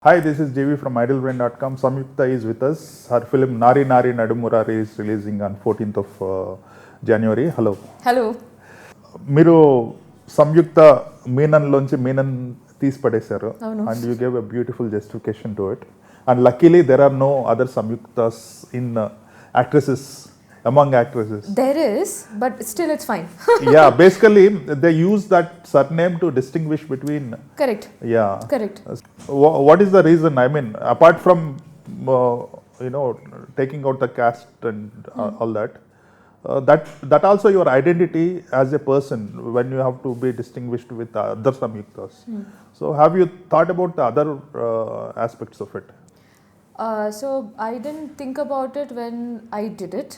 Hi, this is Jeevi from idlebrain.com. Samyuktha is with us. Her film Nari Nari Naduma Murari is releasing on 14th of January. Hello. Hello మీరు సంయుక్త మీనన్లోంచి మీనన్ తీసి పడేశారు అవును. And you gave a beautiful justification to it and luckily there are no other Samyuktas in actresses among actresses. There is but still it's fine. Yeah, basically they use that surname to distinguish between. Correct Yeah. Correct. What is the reason? I mean, apart from uh, taking out the caste and all that, that also your identity as a person when you have to be distinguished with other samyuktas. So, have you thought about the other aspects of it? So I didn't think about it when I did it,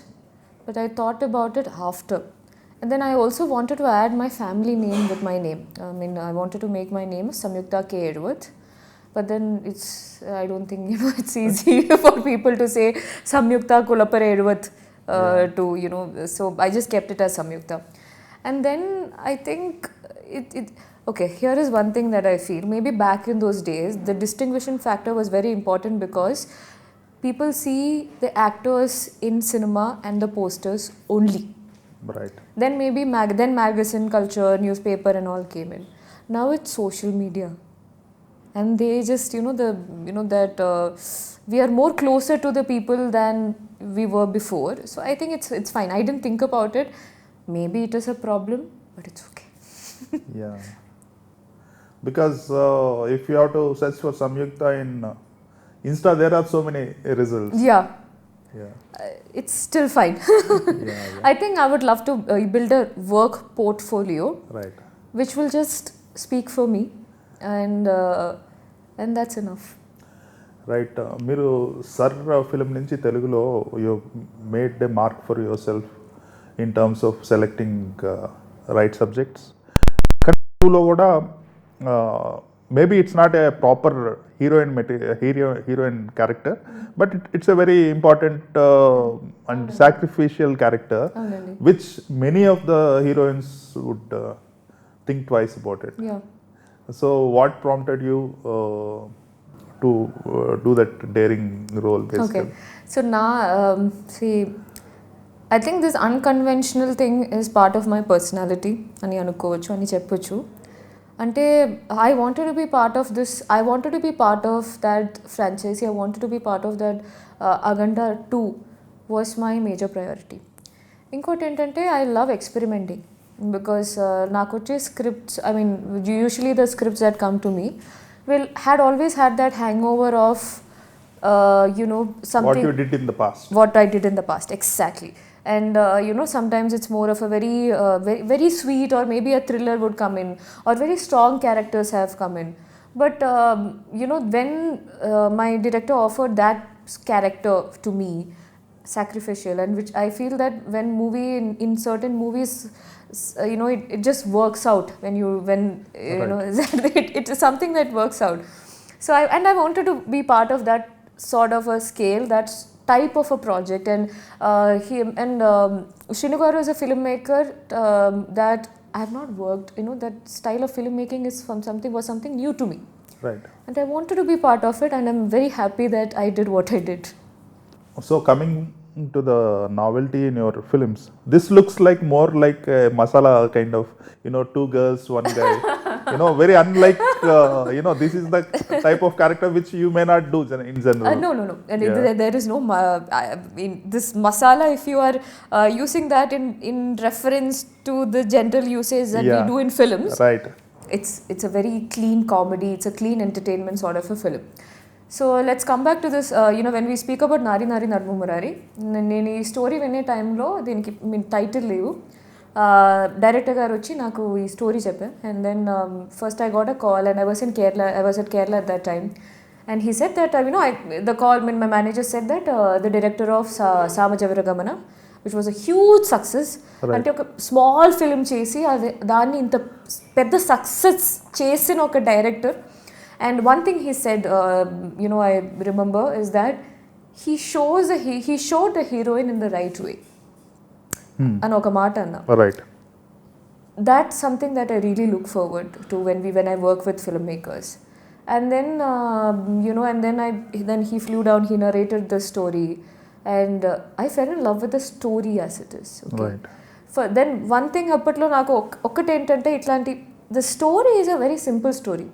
but I thought about it after. And then I also wanted to add my family name with my name. I mean, I wanted to make my name Samyuktha Kerwat. But then I don't think, it's easy for people to say Samyuktha Kulapare Ervat so I just kept it as Samyuktha. And then I think okay, here is one thing that I feel. Maybe back in those days, the distinguishing factor was very important because people see the actors in cinema and the posters only. Right. Then maybe magazine culture, newspaper and all came in. Now it's social media. And they just, that we are more closer to the people than we were before. So I think it's fine. I didn't think about it. Maybe it is a problem, but it's okay. Yeah. Because if you have to search for Samyukta in Insta, there are so many results. Yeah. Yeah. It's still fine. Yeah. I think I would love to build a work portfolio Right. which will just speak for me, and that's enough. Right మీరు sir film నుంచి తెలుగులో you made a mark for yourself in terms of selecting right subjects కానీ తెలుగులో కూడా maybe it's not a proper heroine character but it's a very important and sacrificial character అవునండి. Which many of the heroines would think twice about it. Yeah. So, what prompted you to do that daring role, basically? Okay. So now, see, I think this unconventional thing is part of my personality. అని అనుకోవచ్చు, అని చెప్పొచ్చు. అంటే I wanted to be part of this. I wanted to be part of that franchise. I wanted to be part of that. Aganda 2 was my major priority. ఇంకోటి ఏంటంటే I love experimenting. Because నాకు వచ్చే scripts, I mean, usually the scripts that come to me had always had that hangover of something. What you did in the past. What I did in the past, exactly. And sometimes it's more of a very, very, very sweet, or maybe a thriller would come in, or very strong characters have come in. But when my director offered that character to me, sacrificial, and which I feel that when in certain movies, it just works out when it is something that works out. So I wanted to be part of that sort of a scale, that type of a project. And Shrinu garu is a filmmaker that I have not worked. That style of filmmaking was something new to me. Right. And I wanted to be part of it, and I'm very happy that I did what I did. So, coming to the novelty in your films, this looks like more like a masala kind of, two girls, one guy. Very unlike, this is the type of character which you may not do in general. No. And Yeah. there is no, this masala, if you are using that in reference to the general usage that we Yeah. do in films, Right. it's a very clean comedy, it's a clean entertainment sort of a film. So let's come back to this, when we speak about Nari Nari Naduma Murari, నేను ఈ story వినే టైంలో దీనికి title లేవు. Director గారు వచ్చి నాకు ఈ స్టోరీ చెప్పారు. And then first I got a call, and I was at Kerala at that time. And he said that, the call, my manager said that the director of Samyuktha, which was a huge success. Right. అంటే ఒక small film చేసి దాన్ని ఇంత పెద్ద success చేసిన ఒక director. And one thing he said, I remember, is that he showed the heroine in the right way. అని ఒక మాట అన్నా. Right. That's something that I really look forward to when I work with filmmakers. And then then he flew down, he narrated the story, and I fell in love with the story as it is. Okay. Right. Then one thing అప్పట్లో నాకు ఒక్కటి ఏంటంటే ఇట్లాంటి the story is a very simple story.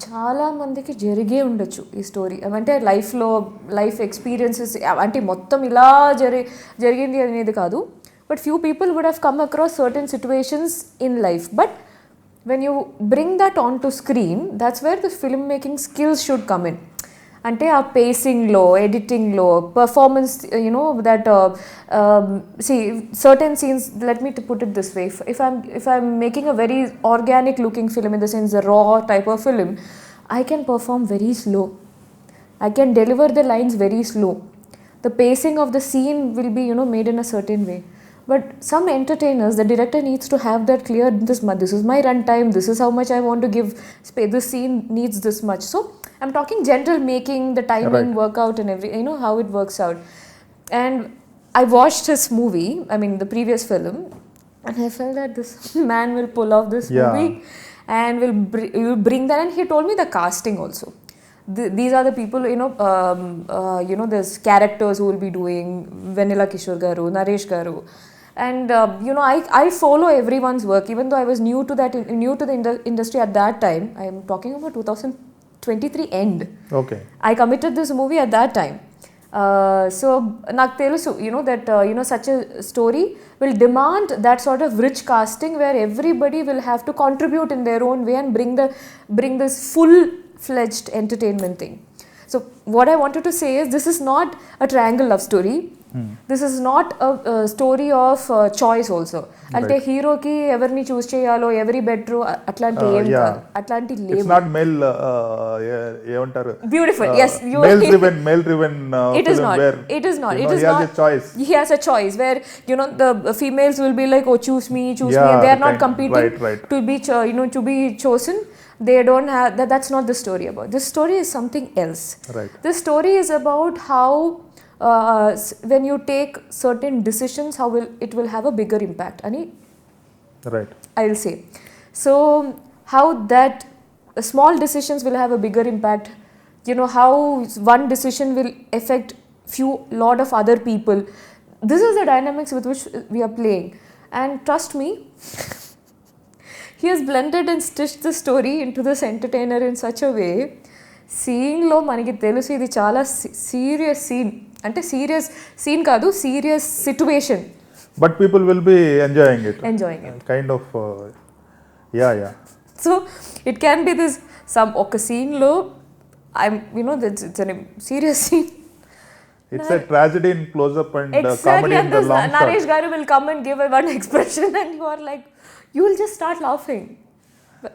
చాలామందికి జరిగే ఉండొచ్చు ఈ story, అంటే లైఫ్ ఎక్స్పీరియన్సెస్ అంటే మొత్తం ఇలా జరిగింది అనేది కాదు, but few people would have come across certain situations in life. But when you bring that onto screen, that's where the filmmaking skills should come in. Ante a pacing lo, editing lo, performance, that see certain scenes, let me to put it this way, if I'm making a very organic looking film, in the sense the raw type of film, I can perform very slow, I can deliver the lines very slow, the pacing of the scene will be made in a certain way. But some entertainers, the director needs to have that clear, this is my run time, this is how much I want to give space, this scene needs this much. So I'm talking general making, the timing, right, workout and how it works out. And I watched his movie, I mean the previous film, and I felt that this man will pull off this movie and will bring that. And he told me the casting also. These are the people, there's characters who will be doing Vanilla Kishore garu, Naresh garu. And I follow everyone's work, even though I was new to the industry at that time. I am talking about 2023 end. Okay. I committed this movie at that time. So నాకు తెలుసు that such a story will demand that sort of rich casting where everybody will have to contribute in their own way and bring this full-fledged entertainment thing. So what I wanted to say is, this is not a triangle love story. This is not a story of choice also. Ante hero ki everni choose cheyalo, every better atlanti em kaadu, atlanti label. It's not male evantaru beautiful, yes, male driven it is not, it is not, it is he not. has a choice. He has a choice where the females will be like, oh, choose me, and they are not competing to be to be chosen. They don't have that. That's not the story about. This story is something else. Right. This story is about how when you take certain decisions, how it will have a bigger impact. Right. I'll say. So how that small decisions will have a bigger impact. How one decision will affect lot of other people. This is the dynamics with which we are playing. And trust me, he has blended and stitched the story into this entertainer in such a way. Seeing lo maniki telusu idi chaala serious scene. Ante serious scene kaadu, serious situation. But people will be enjoying it. Kind of yeah. So it can be this some scene lo, I'm it's a serious scene. It's a tragedy in close up and comedy in the long shot. Naresh garu will come and give one expression and you are like, you will just start laughing.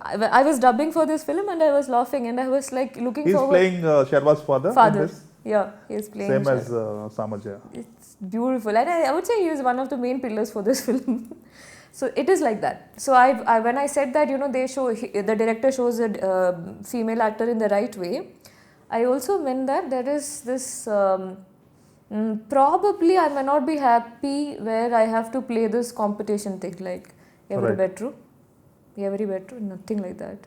I was dubbing for this film and I was laughing and I was like looking forward. He's playing Sharwa's father. Yeah, he's playing. Same as Samaja. It's beautiful, and I would say he is one of the main pillars for this film. So it is like that. So when I said that the director shows a female actor in the right way, I also meant that there is this probably I may not be happy where I have to play this competition thing like every bedroom, nothing like that.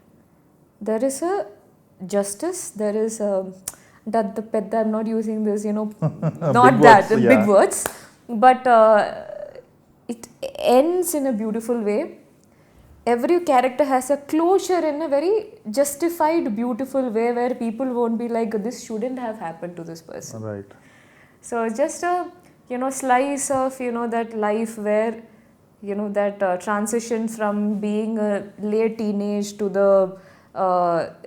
There is a justice, there is a that the pet, I'm not using this, not that, the big words, but it ends in a beautiful way. Every character has a closure in a very justified, beautiful way where people won't be like, this shouldn't have happened to this person. Right. So just a slice of that life where that transition from being a late teenage to the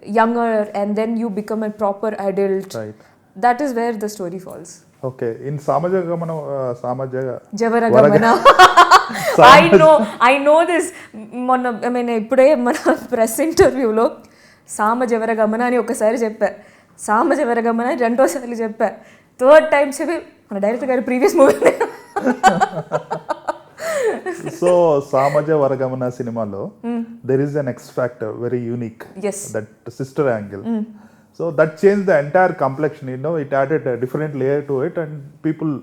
younger, and then you become a proper adult. Right. That is where the story falls. Okay. In Samajagamana, Javaragamana. I know this. I mean, ippude mana press interview lo Samajavaragamana ani okasari cheppa. Samajavaragamana ani rendo sarlu cheppa. Third time chepi mana director garu previous movie. So Samaja Varagamana cinema lo there is an X factor, very unique. Yes. That sister angle. So that changed the entire complexion. It added a different layer to it, and people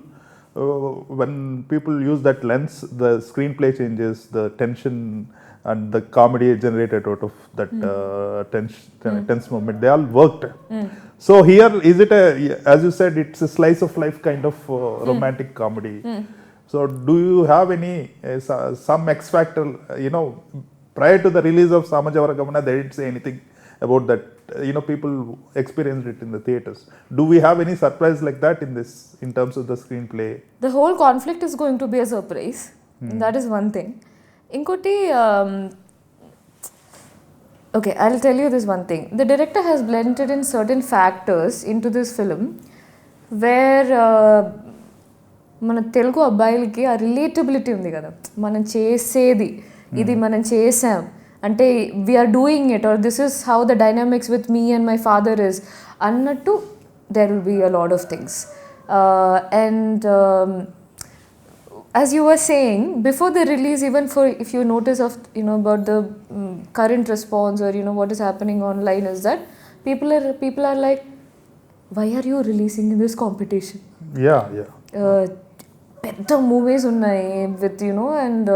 when people use that lens, the screenplay changes, the tension, and the comedy generated out of that tense moment, they all worked. So here, is it as you said, it's a slice of life kind of romantic comedy. So do you have any some X factor, prior to the release of Samajavara Gamana, they didn't say anything about that, people experienced it in the theaters. Do we have any surprise like that in terms of the screenplay? The whole conflict is going to be a surprise. That is one thing. Inkoti, okay, I'll tell you this one thing. The director has blended in certain factors into this film where మన తెలుగు అబ్బాయిలకి ఆ relatability ఉంది కదా, మనం చేసేది ఇది మనం చేసాం అంటే we're doing it, or this is how the dynamics with me and my father is అన్నట్టు there will be a lot of things. And as you were saying, before the release, even for, if you notice of, about the current response or, what is happening online, is that people are like, why are you releasing in this competition? పెద్ద movies ఉన్నాయి with and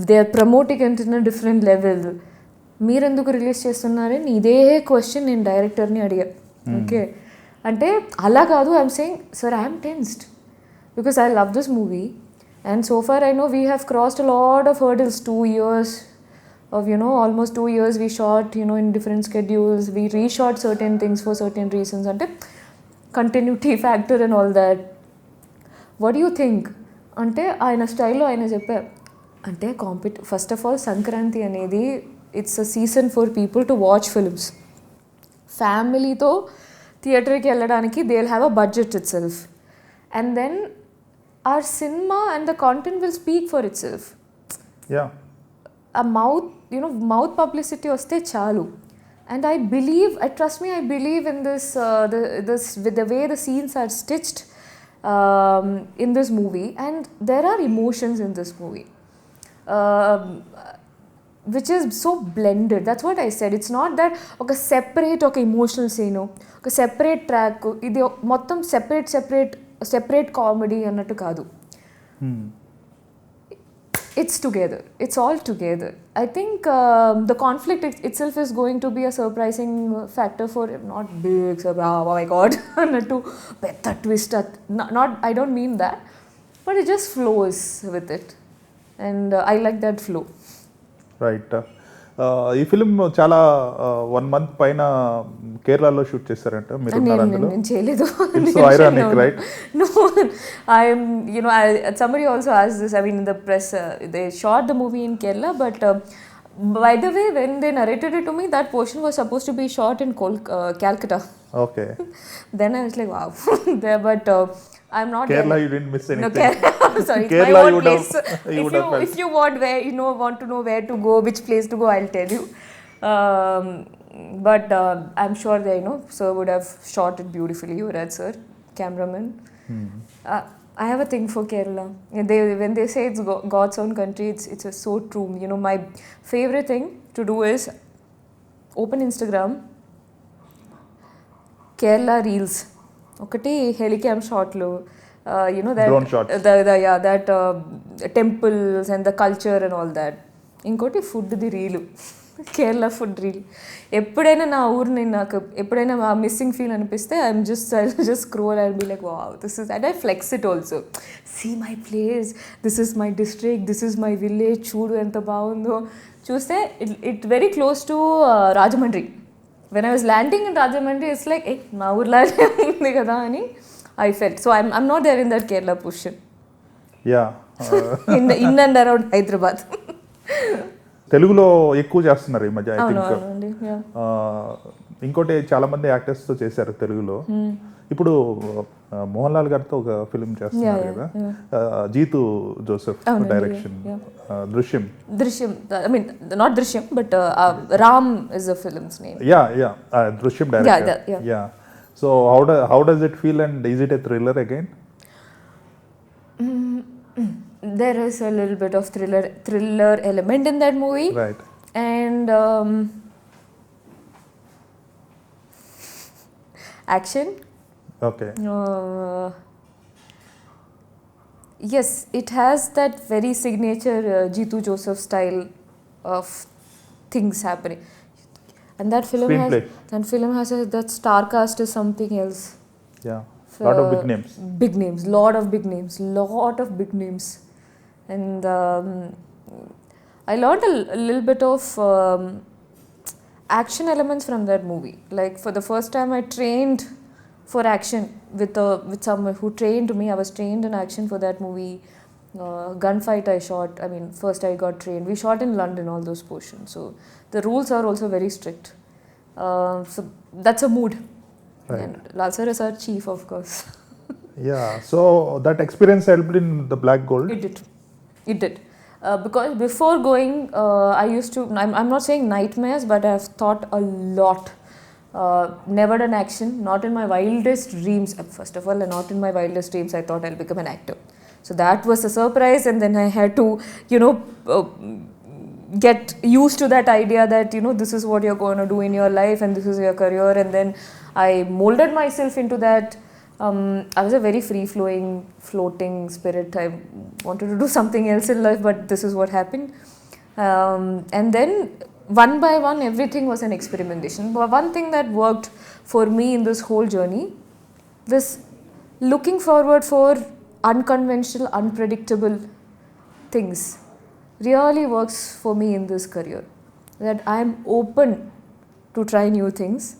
they are promoting it in a different level, మీరెందుకు release చేస్తున్నారని ఇదే question నేను డైరెక్టర్ని అడిగా. Okay అంటే అలా కాదు, I'm saying sir I'm tensed because I love this movie, and so far I know we have crossed a lot of hurdles. 2 years of almost 2 years we shot in different schedules, we reshot certain things for certain reasons, ante continuity factor and all that. What do you think ante ayana style lo ayana cheppe ante first of all Sankranti anedi it's a season for people to watch films. Family tho theatre ki elladaniki they'll have a budget itself, and then our cinema and the content will speak for itself. A mouth publicity vaste chalu, and I trust me, I believe in this with the way the scenes are stitched in this movie, and there are emotions in this movie which is so blended. That's what I said. It's not that oka separate oka emotional scene, oka separate track, idi mottam separate comedy annattu kaadu. It's together, it's all together. I think the conflict itself is going to be a surprising factor for not big, so oh my god annattu pedda twist, not I don't mean that, but it just flows with it, and I like that flow. Right. ఈ film చాలా 1 month పైన కేరళలో shoot చేశారంట, మీరు ఉన్నారు అందులో? నేను చేయలేదు. It's so ironic, right? No, I am, somebody also asked this, I mean in the press, they shot the movie in Kerala, but by the way, when they narrated it to me, that portion was supposed to be shot in Calcutta. Okay. Then I was like, wow. There, but I'm not Kerala, there. you didn't miss anything. No, sorry, it's Kerala, my own you would place. have If you want to know where to go, which place to go, I'll tell you. But I'm sure they, sir would have shot it beautifully. You were right, sir, cameraman. I have a thing for Kerala. When they say it's God's own country, it's so true. My favorite thing to do is open Instagram, Kerala Reels. ఒకటి హెలికామ్ షాట్లు, Drone shots. that temples and the culture and all that. ఇంకోటి ఫుడ్ది రీలు, Kerala food reel. ఎప్పుడైనా నా ఊరిని నాకు ఎప్పుడైనా ఆ మిస్సింగ్ ఫీల్ అనిపిస్తే I just scroll and be like wow, this is, and I flex it also. See my place, this is my district, this is my village, చూడు ఎంత బాగుందో. చూస్తే it very close to Rajahmundry. When I was landing in Rajahmundry, it's like, hey, మా ఊర్లో ఉంది కదా అని I felt. So I'm not there in that Kerala portion. Yeah. In and around Hyderabad. తెలుగులో ఎక్కువ చేస్తున్నారు ఈ మధ్య, ఐ థింక్. అవునండి. ఇంకోటి చాలా మంది యాక్టర్స్ తో చేశారు తెలుగులో. ఇప్పుడు మోహన్ లాల్ గారితో ఒక ఫిలిం చేస్తున్నారు కదా, జీతు జోసెఫ్ డైరెక్షన్, దృశ్యం. I mean not Drishyam, but Ram is the film's name. దృశ్యం director. So how does it feel, and is it a thriller again? There is a little bit of thriller element in that movie, right? And action. Okay. Yes, it has that very signature Jeetu Joseph style of things happening. And that film Screenplay. that star cast is something else. Yeah. Lot of big names. Big names, lot of big names. And I learned a little bit of action elements from that movie. Like for the first time, I trained for action with someone who trained me. I was trained in action for that movie. Gunfight I shot. I mean, first I got trained. We shot in London, all those portions. So the rules are also very strict. So that's a mood. Right. And Lal sir is our chief, of course. Yeah. So that experience helped in the Black Gold. It did. Because before going, I used to, I'm not saying nightmares, but I've thought a lot. Never done action, not in my wildest dreams. First of all, not in my wildest dreams, I thought I'll become an actor. So that was a surprise, and then I had to, get used to that idea that, this is what you're going to do in your life and this is your career. And then I molded myself into that. I was a very free-flowing, floating spirit. I wanted to do something else in life, but this is what happened. And then one by one, everything was an experimentation. But one thing that worked for me in this whole journey was looking forward for unconventional, unpredictable things. Really works for me in this career. That I am open to try new things.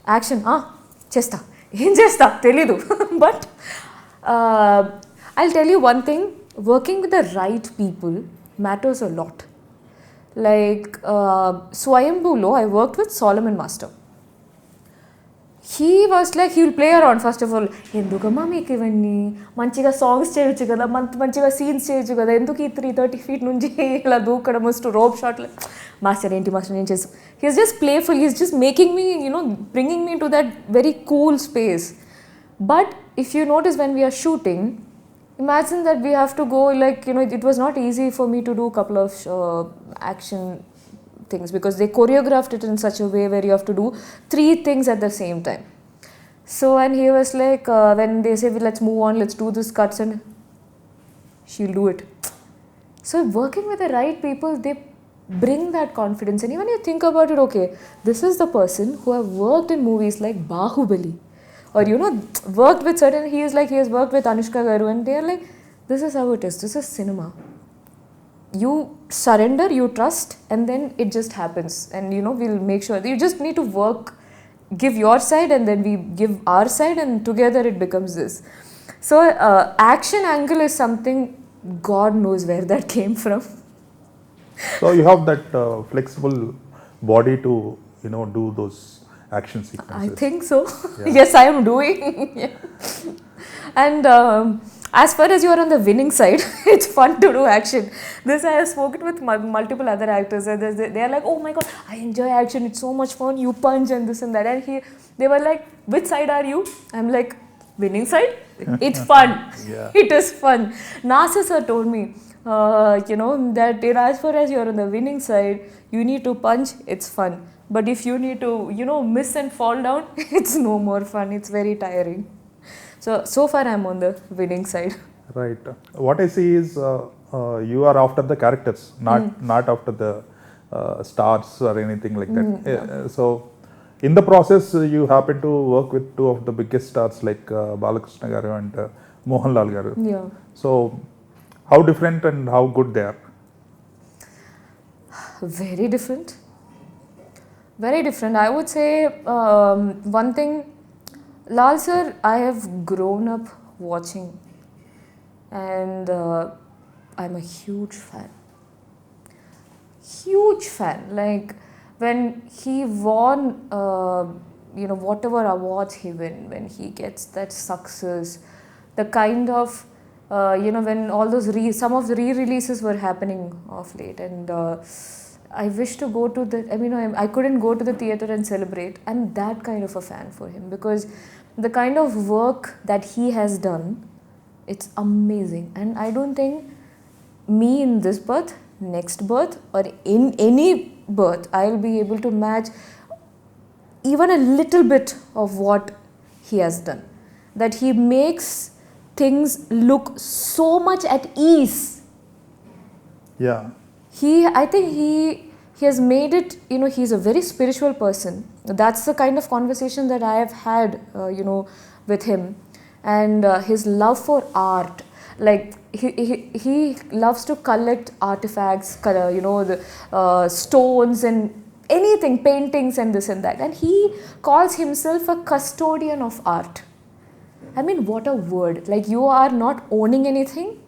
Action, chesta. ఏం చేస్తా తెలీదు but I'll tell you one thing, working with the right people matters a lot. Like Swayambhulo, I worked with Solomon Master. He was like, he will play around first of all. ఎందుకమ్మా మీకు ఇవన్నీ మంచిగా songs చేయొచ్చు కదా, మంచిగా scenes చేయొచ్చు కదా, ఎందుకు ఈ 330 feet నుంచి ఇలా దూకడం రోప్ షాట్లు. మాస్టర్ ఏంటి మాస్టర్ నేను చేస్తాను. He's just playful, he's just making me, bringing me to that very cool space. But if you notice when we are shooting, imagine that we have to go like, it was not easy for me to do a couple of action things because they choreographed it in such a way where you have to do 3 things at the same time. So, and he was like, when they say, well, let's move on, let's do this cuts, and she'll do it. So, working with the right people, they bring that confidence. And even you think about it, okay, this is the person who have worked in movies like Bahubali, or worked with certain, he has worked with Anushka Garu, and they are like, this is how it is, this is cinema. You surrender, you trust, and then it just happens. And we'll make sure that you just need to work, give your side, and then we give our side, and together it becomes this. So action angle is something, God knows where that came from. So you have that flexible body to do those action sequences. I think so. Yeah. Yes, I am doing. Yeah. And as far as you are on the winning side, it's fun to do action. This I have spoken with multiple other actors. They are like, oh my God, I enjoy action. It's so much fun. You punch and this and that. And they were like, which side are you? I'm like, winning side. It's fun. Yeah. It is fun. Nasa sir told me, that as far as you are on the winning side, you need to punch. It's fun. But if you need to, miss and fall down, it's no more fun. It's very tiring. So far I'm on the winning side. Right. What I see is you are after the characters, not after the stars or anything like that. Yeah. So in the process, you happen to work with 2 of the biggest stars like Balakrishna Garu and Mohanlal Garu. Yeah. So how different and how good they are? Very different. Very different. I would say one thing, Lal sir, I have grown up watching, and I'm a huge fan. Huge fan. Like when he won, whatever awards he win, when he gets that success, the kind of, when all those some of the re-releases were happening of late, and I wish to go to the, I couldn't go to the theatre and celebrate. I'm that kind of a fan for him because the kind of work that he has done, it's amazing. And I don't think me in this birth, next birth, or in any birth, I'll be able to match even a little bit of what he has done. That he makes things look so much at ease. Yeah. I think he he has made it, he's a very spiritual person. That's the kind of conversation that I have had, with him. And his love for art, like he loves to collect artifacts, the stones and anything, paintings and this and that. And he calls himself a custodian of art. I mean, what a word. Like, you are not owning anything.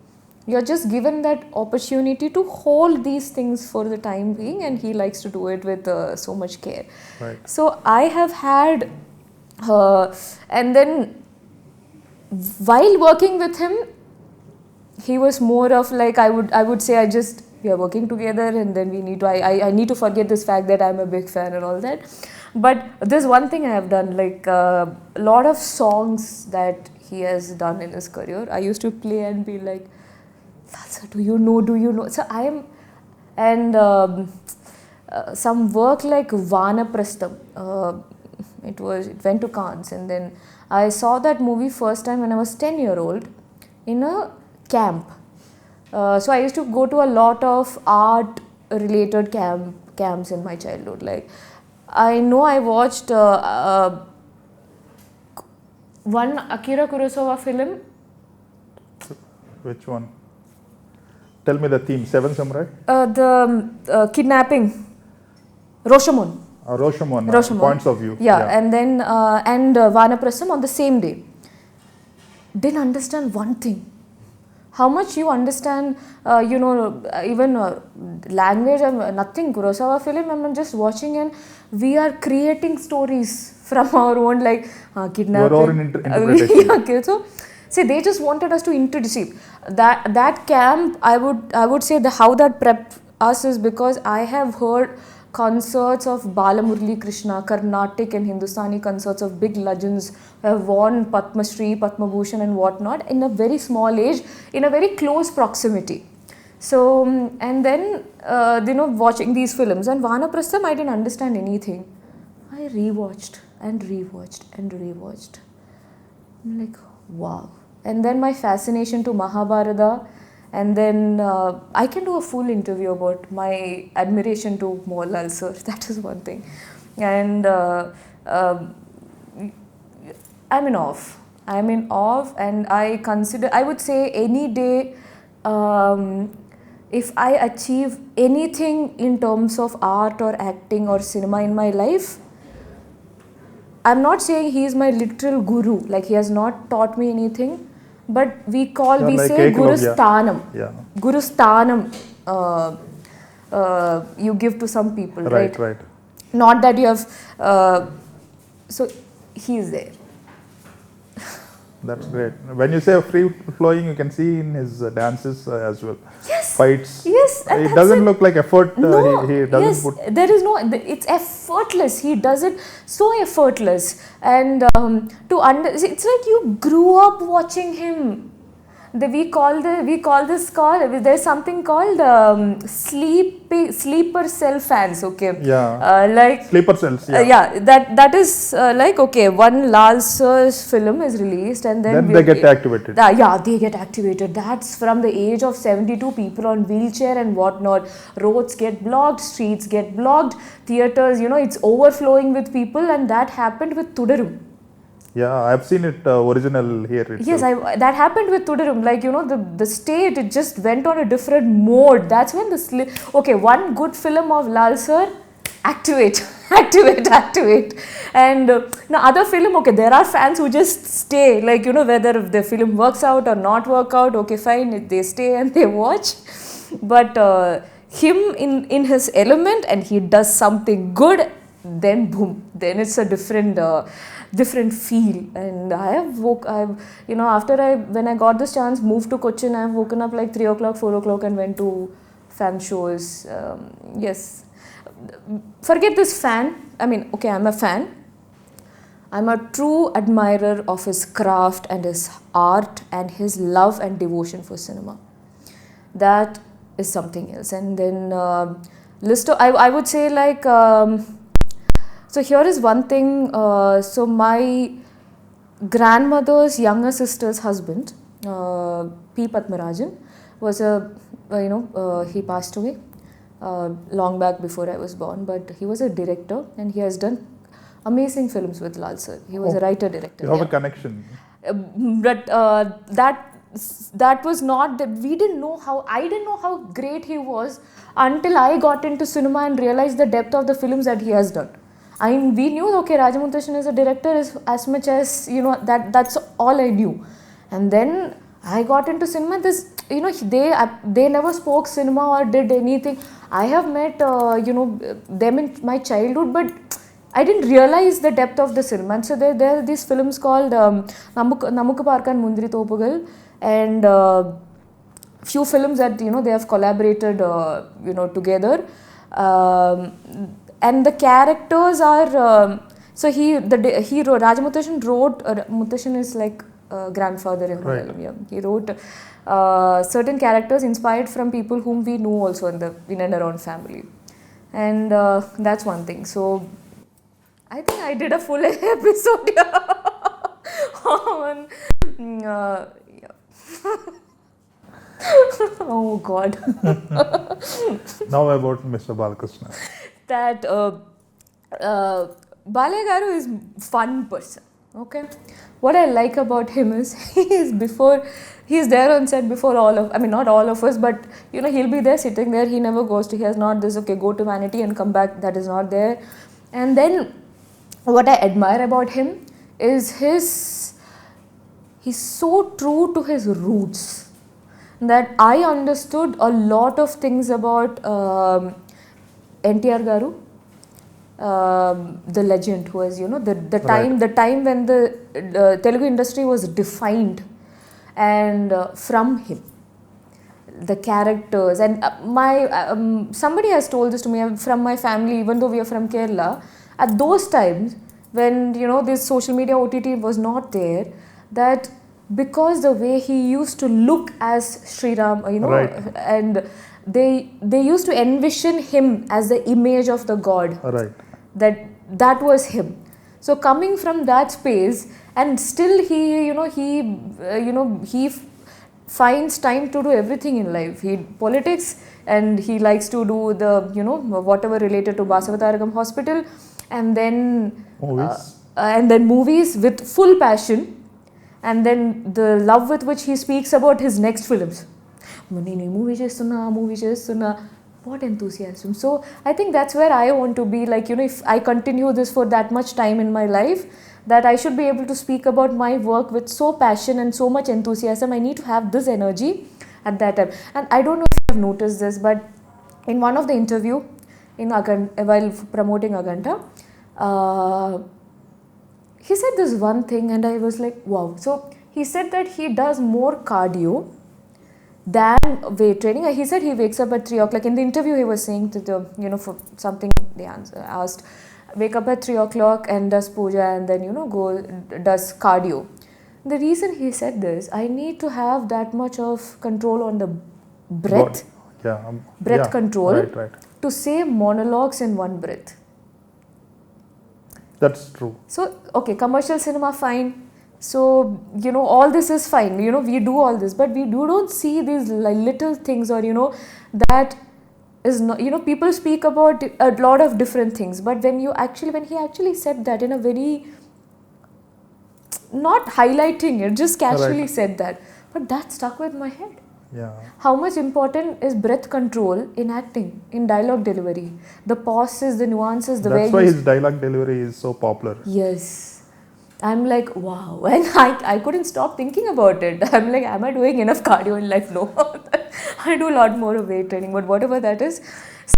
You're just given that opportunity to hold these things for the time being, and he likes to do it with so much care. Right. So I have had, and then while working with him, he was more of like, I would say, we are working together, and then we need to, I need to forget this fact that I'm a big fan and all that. But there's one thing I have done, like a lot of songs that he has done in his career, I used to play and be like, Lalsa, do you know? So I am, and some work like Vanaprastham, it went to Cannes, and then I saw that movie first time when I was 10-year-old in a camp. So I used to go to a lot of art related camps in my childhood. Like, I know I watched one Akira Kurosawa film. Which one? Tell me the theme. Seven Samurai? The kidnapping. Rashomon. Rashomon. Points of view. Yeah. And then Vanaprastham on the same day. Didn't understand one thing. How much you understand, even language, nothing. Kurosawa film, I'm just watching, and we are creating stories from our own, like kidnapping. Your own interpretation. Okay, so see, they just wanted us to introduce that camp. I would say how that prepped us is because I have heard concerts of Balakrishna, Carnatic and Hindustani concerts of big legends who have won Padma Shri, Padma Bhushan and whatnot in a very small age, in a very close proximity. So, and then, watching these films, and Vanaprastham, I didn't understand anything. I rewatched and rewatched and rewatched. I'm like, wow. And then my fascination to Mahabharata, and then I can do a full interview about my admiration to Mohanlal sir. That is one thing. And I'm in awe, and I would say any day, if I achieve anything in terms of art or acting or cinema in my life, I'm not saying he is my literal guru, like he has not taught me anything, but we say Guru Sthanam. Yeah. Guru Sthanam you give to some people, right? Right. Not that you have, so he is there. That's great. When you say free flowing, you can see in his dances as well. Yes. Fights. Yes. It doesn't look like effort. No. He doesn't put. There is no. It's effortless. He does it so effortless, and it's like you grew up watching him. We call this there's something called sleeper cell fans, okay? Yeah. Like sleeper cells. Yeah. That is like, okay, one Lal Sir's film is released, and then they get activated. They get activated. That's from the age of 72, people on wheelchair and whatnot. Roads get blocked, streets get blocked, theaters, it's overflowing with people, and that happened with Tudarum. Yeah, I've seen it original here itself. Yes, that happened with Tudarum. Like, the state, it just went on a different mode. That's when one good film of Lal Sir, activate. And now other film, there are fans who just stay, like, whether the film works out or not work out, okay, fine, they stay and they watch. But him in his element, and he does something good, then boom, then it's a different feel. And when I got this chance, moved to Cochin, I've woken up like 3 o'clock, 4 o'clock and went to fan shows. Yes. Forget this fan. I'm a fan. I'm a true admirer of his craft and his art and his love and devotion for cinema. That is something else. And then I would say, like, so here is one thing. So my grandmother's younger sister's husband, P. Padmarajan, was he passed away. long back before I was born, but he was a director and he has done amazing films with Lal sir. He was a writer director. You have a connection. But that was not that we didn't know how I didn't know how great he was until I got into cinema and realized the depth of the films that he has done. I mean, we knew okay, Rajamuntashan is a director as much as that's all I knew, and then I got into cinema. This they never spoke cinema or did anything. I have met them in my childhood, but I didn't realize the depth of the cinema. And so there are these films called Namukku Parkan Mundri Topugal, and few films that they have collaborated together, and the characters are so he wrote Rajamutashan wrote Mutashan is like grandfather in Malayalam. Yeah. He wrote certain characters inspired from people whom we know also in and around family, and that's one thing. So I think I did a full episode on yeah. Oh God. Now about Mr. Balakrishna. That Balaya Garu is fun person. Okay. What I like about him is he's there on set before not all of us, but he'll be there sitting there. He never goes to. He has not this go to vanity and come back. That is not there. And then what I admire about him is he's so true to his roots that I understood a lot of things about NTR Garu, the legend, who was the time when the Telugu industry was defined, and from him, the characters, and somebody has told this to me from my family, even though we are from Kerala. At those times, when this social media OTT was not there, that because the way he used to look as Sri Ram, Right. and they used to envision him as the image of the god. Right. That was him. So coming from that space, and still he finds time to do everything in life. He politics, and he likes to do the whatever related to Basavataragam Hospital, and then movies with full passion, and then the love with which he speaks about his next films. What enthusiasm. So I think that's where I want to be, if I continue this for that much time in my life, that I should be able to speak about my work with so passion and so much enthusiasm. I need to have this energy at that time. And I don't know if you have noticed this, but in one of the interview while promoting Aganta, he said this one thing and I was like, wow. So he said that he does more cardio than weight training. He said he wakes up at 3 o'clock. In the interview, he was saying for something they asked, wake up at 3 o'clock and does puja and then, does cardio. The reason he said this, I need to have that much of control on the breath, control, right. to say monologues in one breath. That's true. So, okay, commercial cinema, fine. So, all this is fine. We do all this, but we don't see these little things, or, that is not, people speak about a lot of different things. But when he actually said that in a very, not highlighting it, just casually said that. But that stuck with my head. Yeah. How much important is breath control in acting, in dialogue delivery? The pauses, the nuances, the way That's why his dialogue delivery is so popular. Yes. I'm like, wow. And I couldn't stop thinking about it. I'm like, am I doing enough cardio in life? No. I do a lot more of weight training, but whatever that is.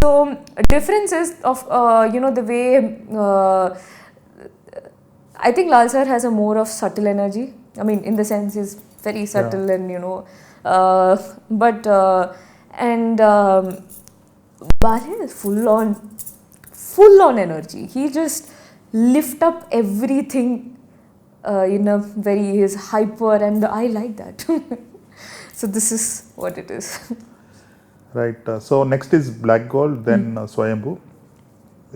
So, differences of, the way, I think Lal sir has a more of subtle energy. I mean, in the sense, he's very subtle and, Balya is full on energy. He just lift up everything he's hyper, and I like that. So this is what it is. Right. So next is Black Gold, then Swayambhu.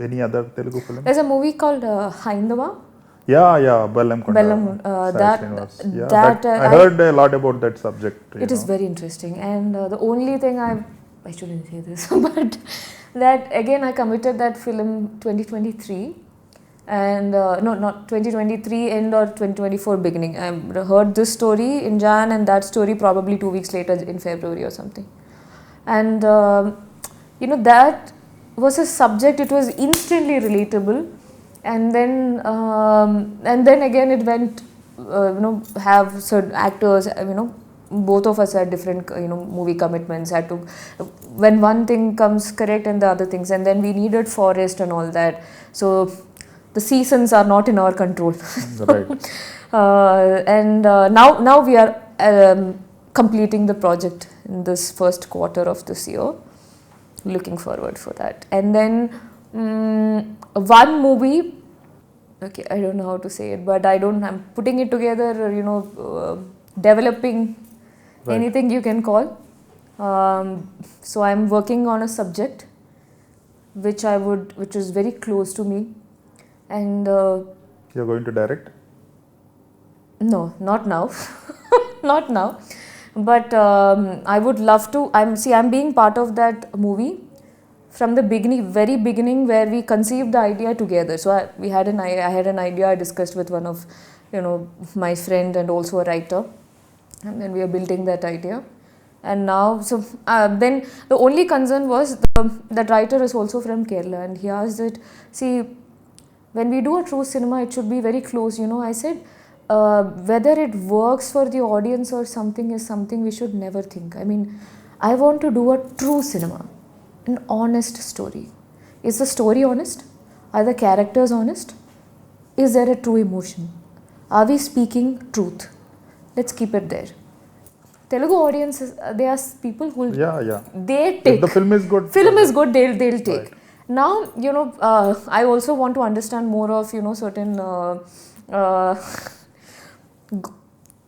Any other Telugu film? There's a movie called Haindava. Yeah, Bellam. I heard a lot about that subject. It is very interesting, and the only thing I shouldn't say this, but that again I committed that film 2023. And no, not 2023 end or 2024 beginning. I heard this story in Jan and that story probably 2 weeks later in February or something. And that was a subject, it was instantly relatable. And then again it went, have certain actors, both of us had different, movie commitments, had to, when one thing comes correct and the other things, and then we needed forest and all that. So the seasons are not in our control. Right. Now we are completing the project in this first quarter of this year. Looking forward for that. And then one movie, okay, I don't know how to say it, but I'm putting it together, developing Right. anything you can call. So I'm working on a subject which is very close to me. And You're going to direct? no, not now. Not now. But I would love to. I'm being part of that movie from the very beginning, where we conceived the idea together. So I had an idea I discussed with one of, my friend and also a writer, and then we are building that idea. And now, then the only concern was that writer is also from Kerala, and he asked that, see, when we do a true cinema, it should be very close. I said, whether it works for the audience or something is something we should never think. I mean, I want to do a true cinema, an honest story. Is the story honest? Are the characters honest? Is there a true emotion? Are we speaking truth? Let's keep it there. Telugu audiences, they are people who they take. If the film is good. They'll take. Right. Now, I also want to understand more of, certain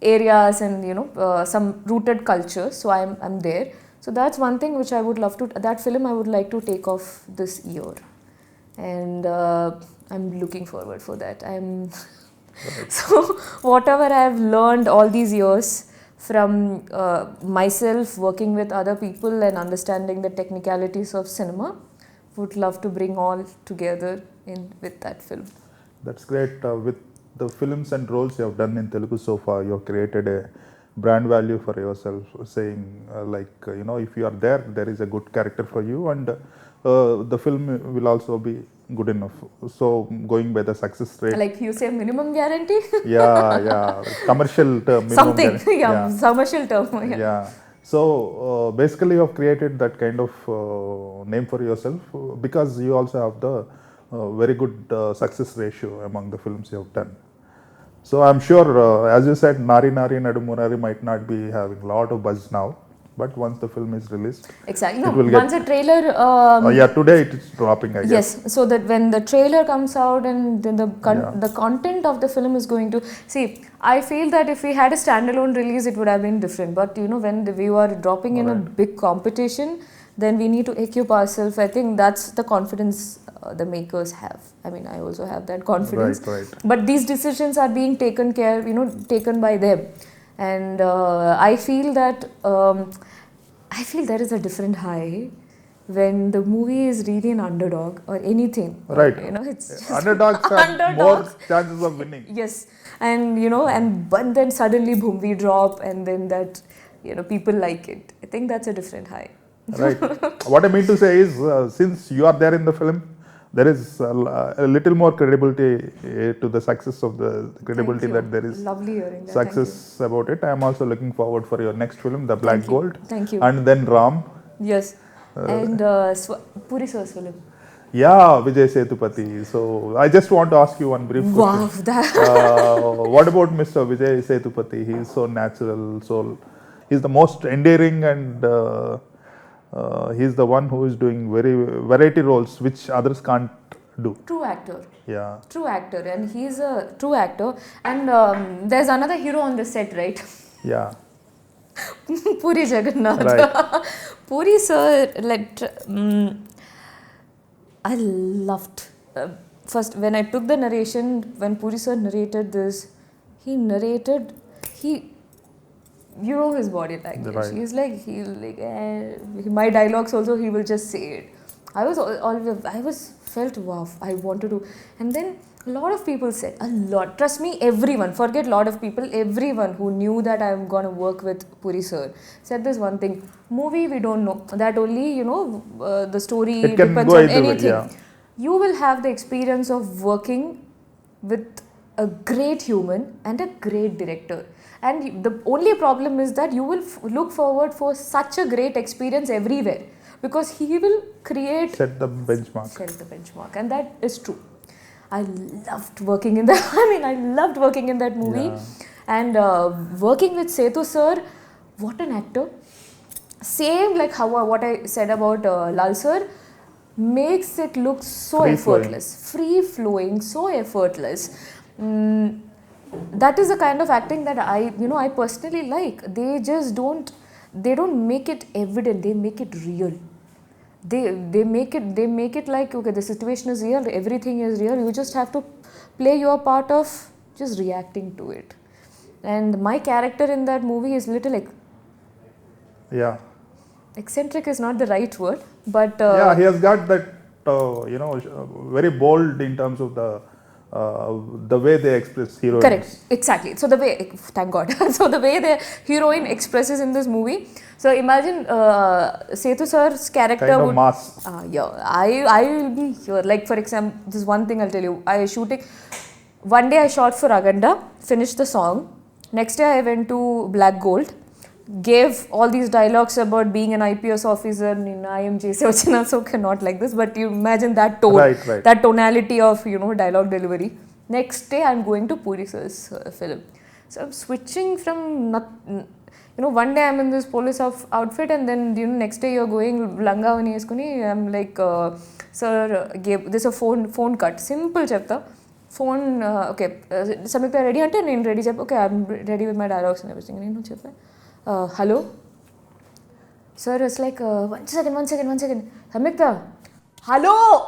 areas and, some rooted cultures. So I'm there. So that's one thing which I would love to, that film I would like to take off this year. And I'm looking forward for that. Right. So whatever I've learned all these years from myself working with other people and understanding the technicalities of cinema, would love to bring all together with that film. That's great. With the films and roles you have done in Telugu so far, you have created a brand value for yourself, saying if you are there is a good character for you, and the film will also be good enough. So going by the success rate, like you say, minimum guarantee. Commercial term. Something, commercial term. Yeah. So basically, you have created that kind of name for yourself because you also have the very good success ratio among the films you have done. So I'm sure, as you said, Nari Nari Naduma Murari might not be having a lot of buzz now, but once the film is released, exactly. Once a trailer. Today it is dropping, I guess. Yes, so that when the trailer comes out and then the content of the film is going to see. I feel that if we had a standalone release, it would have been different. But when we are dropping in a big competition, then we need to equip ourselves. I think that's the confidence the makers have. I mean, I also have that confidence. Right. But these decisions are being taken by them. And I feel that there is a different high when the movie is really an underdog or anything. Right. It's just underdogs have more chances of winning. Yes. And but then suddenly boom, we drop, and then that people like it. I think that's a different high. Right. What I mean to say is, since you are there in the film, there is a little more credibility to the success of the credibility that there is. Lovely hearing that. Success about it. I am also looking forward for your next film, The Black Gold. Thank you. And then Ram. Yes. And Puri Sir's film. Yeah, Vijay Sethupathi. So I just want to ask you one brief question. What about Mr. Vijay Sethupathi? He is so natural, he's the most endearing, and he's the one who is doing very variety roles which others can't do. True actor. Yeah. True actor, and he's a true actor. And there's another hero on the set, right? Yeah. Puri Jagannadh. Right. Puri sir, I loved. First, when I took the narration, when Puri sir narrated this, he you know his body language. Right. He's like, my dialogues also, he will just say it. I was felt, wow, I wanted to. And then a lot of people said, trust me, everyone, forget lot of people, everyone who knew that I'm gonna work with Puri sir said this one thing: movie we don't know, that only, the story It can depends go on either way, anything. yeah. You will have the experience of working with a great human and a great director. And the only problem is that you will look forward for such a great experience everywhere, because he will Set the benchmark. and that is true. I loved working in that. I loved working in that movie. Yeah. And working with Setu sir, what an actor. Same like what I said about Lal sir, makes it look so effortless, free flowing, so effortless. That is the kind of acting that I personally like. They just don't make it evident, they make it real. They make it like, okay, the situation is real, everything is real, you just have to play your part of just reacting to it. And my character in that movie is little Yeah. eccentric is not the right word, but Yeah, he has got that, very bold in terms of the way they express heroines. correct, exactly. So the way, thank God. So the way the heroine expresses in this movie. So imagine Setu sir's character Kind of would mass. I will be here. Like, for example, this one thing I'll tell you. One day I shot for Aganda, finished the song. Next day I went to Black Gold, gave all these dialogues about being an IPS officer in IMJ. So not like this, but you imagine that tone, Right. that tonality of dialogue delivery. Next day I'm going to Puri sir's film. So I'm switching from one day I'm in this police outfit, and then next day you're going langa ani eskuni. I'm like, sir, this is a phone cut. Simple chapta. Phone, okay, Samyuktha ready ante nenu ready cheppa. Okay, I'm ready with my dialogues and everything. Nenu cheppa. Hello? Sir, it's like, one second. Samyuktha, hello!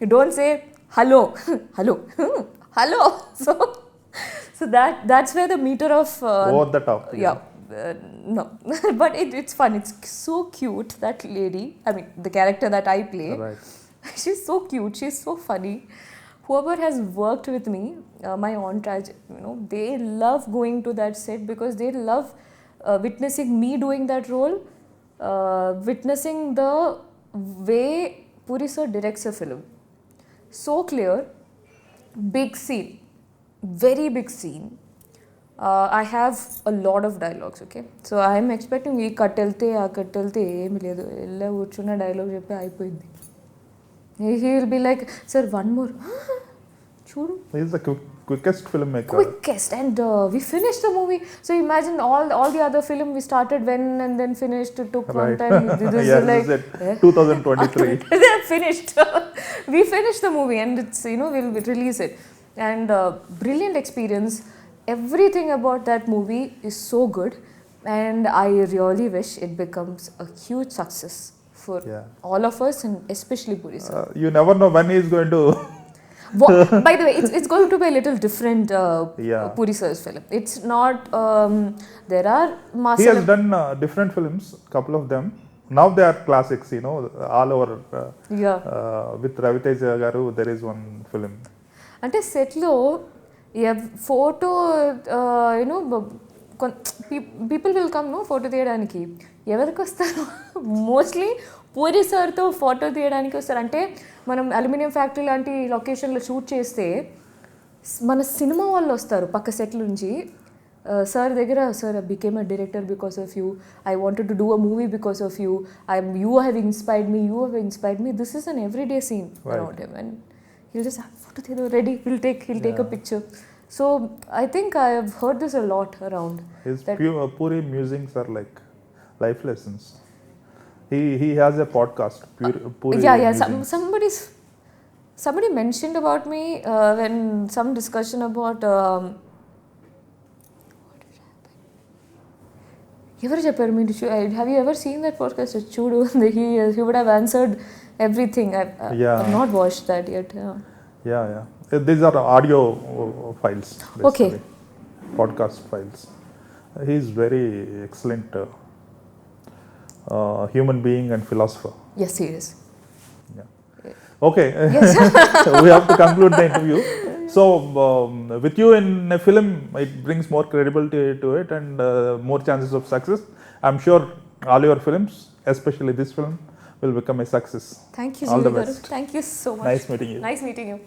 You don't say hello. Hello. So that's where the meter of... Over the top. Yeah. No. But it's fun. It's so cute, that lady. The character that I play. Right. She's so cute. She's so funny. Whoever has worked with me, my entourage, they love going to that set because they love witnessing me doing that role, witnessing the way Puri sir directs a film. So clear, big scene, very big scene. I have a lot of dialogues, okay? So I am expecting ee kattelte emi ledu ella urchuna dialogue cheppe ayipoyindi. He will be like, sir, one more. Chudu. He is the quickest filmmaker. Quickest. And we finished the movie. So imagine all the other film we started when and then finished. It took one time. This is like, this is 2023. They're finished. We finished the movie, and it's, we'll release it. And brilliant experience. Everything about that movie is so good. And I really wish it becomes a huge success for all of us, and especially Puri sir. You never know when he is going to... By the way, it's going to be a little different Puri sir's film. It's not... there are... He has done different films, couple of them. Now they are classics, all over. With Raviteja Garu, there is one film. Ante set lo, photo, people will come, no, photo తీయడానికి ఎవరికి వస్తారు mostly puri సార్తో photo తీయడానికి వస్తారు. అంటే మనం aluminium factory లాంటి లొకేషన్లో షూట్ చేస్తే మన సినిమా వాళ్ళు వస్తారు పక్క సెట్ నుంచి. సార్ దగ్గర, sir, I became a director because of you, I wanted to do a movie because of you, you have inspired me, this is an everyday scene around him. And he'll just have photo thedo ready, he'll take a picture. So I think I have heard this a lot around. His Puri musings are like life lessons. He has a podcast, Puri musings. Somebody mentioned about me when some discussion about ఎవరు చెప్పారు మీరు? Have you ever seen that podcast? Chudu. He would have answered everything. I've not watched that yet. Yeah. These are audio files, basically. Okay. podcast files. He's very excellent human being and philosopher. Yes, he is. Okay, Yes. we have to conclude the interview. So, with you in a film, it brings more credibility to it and more chances of success. I'm sure all your films, especially this film, will become a success. Thank you, All the Jeevi garu. best. Thank you so much. Nice meeting you. Nice meeting you.